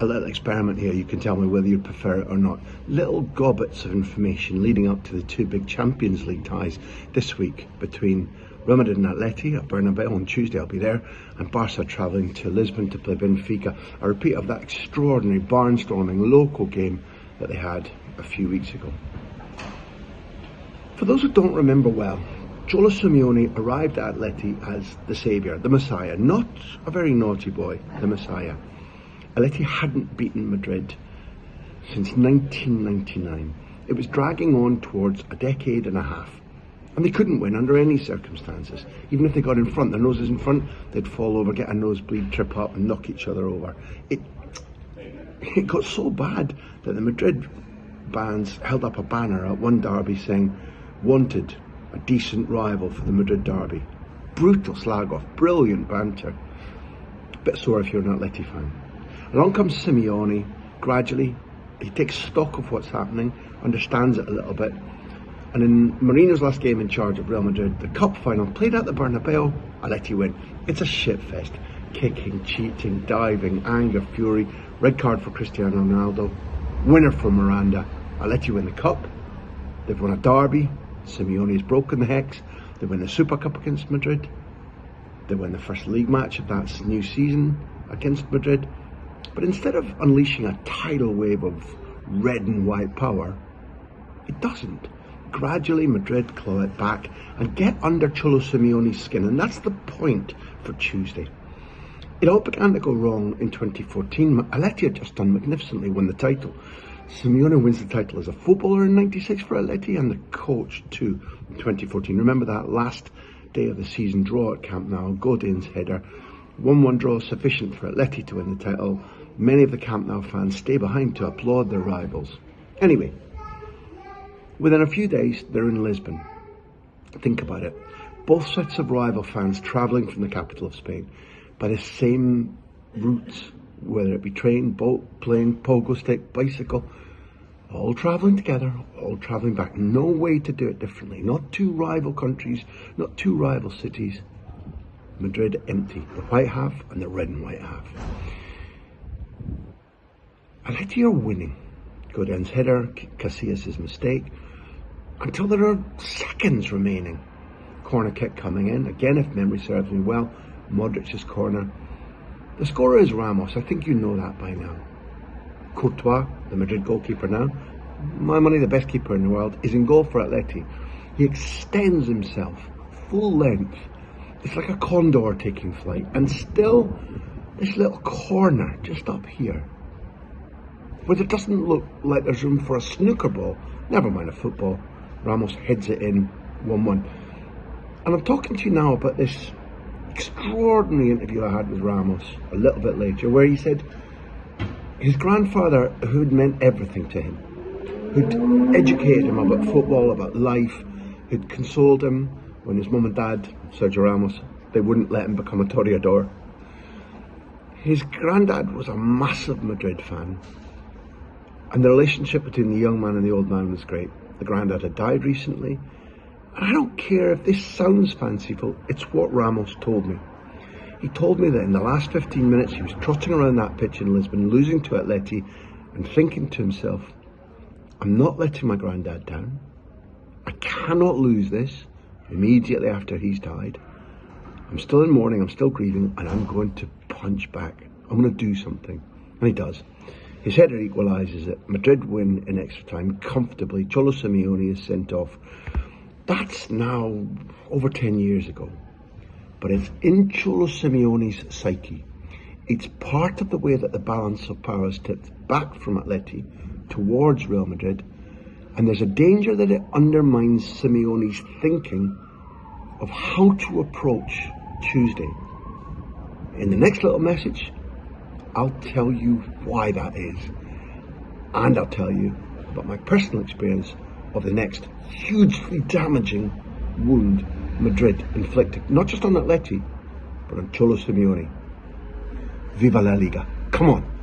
a little experiment here. You can tell me whether you prefer it or not. Little gobbets of information leading up to the two big Champions League ties this week between Real Madrid and Atleti at Bernabeu. On Tuesday I'll be there, and Barca travelling to Lisbon to play Benfica. A repeat of that extraordinary barnstorming local game that they had a few weeks ago. For those who don't remember well, Cholo Simeone arrived at Atleti as the saviour, the Messiah, not a very naughty boy, the Messiah. Atleti hadn't beaten Madrid since 1999. It was dragging on towards a decade and a half, and they couldn't win under any circumstances. Even if they got in front, their noses in front, they'd fall over, get a nosebleed, trip up and knock each other over. It got so bad that the Madrid bands held up a banner at one derby saying, "Wanted, a decent rival for the Madrid derby." Brutal slag off, brilliant banter. Bit sore if you're an Atleti fan. Along comes Simeone. Gradually, he takes stock of what's happening, understands it a little bit. And in Mourinho's last game in charge of Real Madrid, the cup final, played at the Bernabeu, Atleti win. It's a shitfest. Kicking, cheating, diving, anger, fury, red card for Cristiano Ronaldo, winner for Miranda. Atleti win the cup. They've won a derby. Simeone has broken the hex. They win the Super Cup against Madrid. They win the first league match of that new season against Madrid. But instead of unleashing a tidal wave of red and white power, it doesn't. Gradually, Madrid claw it back and get under Cholo Simeone's skin, and that's the point for Tuesday. It all began to go wrong in 2014. Atleti had just done magnificently, won the title. Simeone wins the title as a footballer in '96 for Atleti, and the coach too in 2014. Remember that last day of the season draw at Camp Nou, Godin's header. 1-1 draw sufficient for Atleti to win the title. Many of the Camp Nou fans stay behind to applaud their rivals. Anyway, within a few days they're in Lisbon. Think about it. Both sets of rival fans travelling from the capital of Spain by the same routes, whether it be train, boat, plane, pogo stick, bicycle, all travelling together, all travelling back. No way to do it differently. Not two rival countries, not two rival cities. Madrid empty, the white half and the red and white half. Atleti are winning. Godin's header, Casillas' mistake, until there are seconds remaining. Corner kick coming in, again if memory serves me well, Modric's corner. The scorer is Ramos, I think you know that by now. Courtois, the Madrid goalkeeper now, my money the best keeper in the world, is in goal for Atleti. He extends himself full length. It's like a condor taking flight, and still this little corner just up here, where it doesn't look like there's room for a snooker ball, never mind a football. Ramos heads it in, 1-1. And I'm talking to you now about this extraordinary interview I had with Ramos a little bit later, where he said his grandfather, who'd meant everything to him, who'd educated him about football, about life, who'd consoled him when his mum and dad, Sergio Ramos, they wouldn't let him become a toreador. His granddad was a massive Madrid fan, and the relationship between the young man and the old man was great. The granddad had died recently, and I don't care if this sounds fanciful, it's what Ramos told me. He told me that in the last 15 minutes he was trotting around that pitch in Lisbon, losing to Atleti, and thinking to himself, I'm not letting my granddad down. I cannot lose this immediately after he's died. I'm still in mourning, I'm still grieving, and I'm going to punch back. I'm going to do something. And he does. His header equalises it. Madrid win in extra time comfortably. Cholo Simeone is sent off. That's now over 10 years ago. But it's in Cholo Simeone's psyche. It's part of the way that the balance of power is tipped back from Atleti towards Real Madrid. And there's a danger that it undermines Simeone's thinking of how to approach Tuesday. In the next little message, I'll tell you why that is. And I'll tell you about my personal experience of the next hugely damaging wound Madrid inflicted, not just on Atleti, but on Cholo Simeone. Viva la Liga. Come on.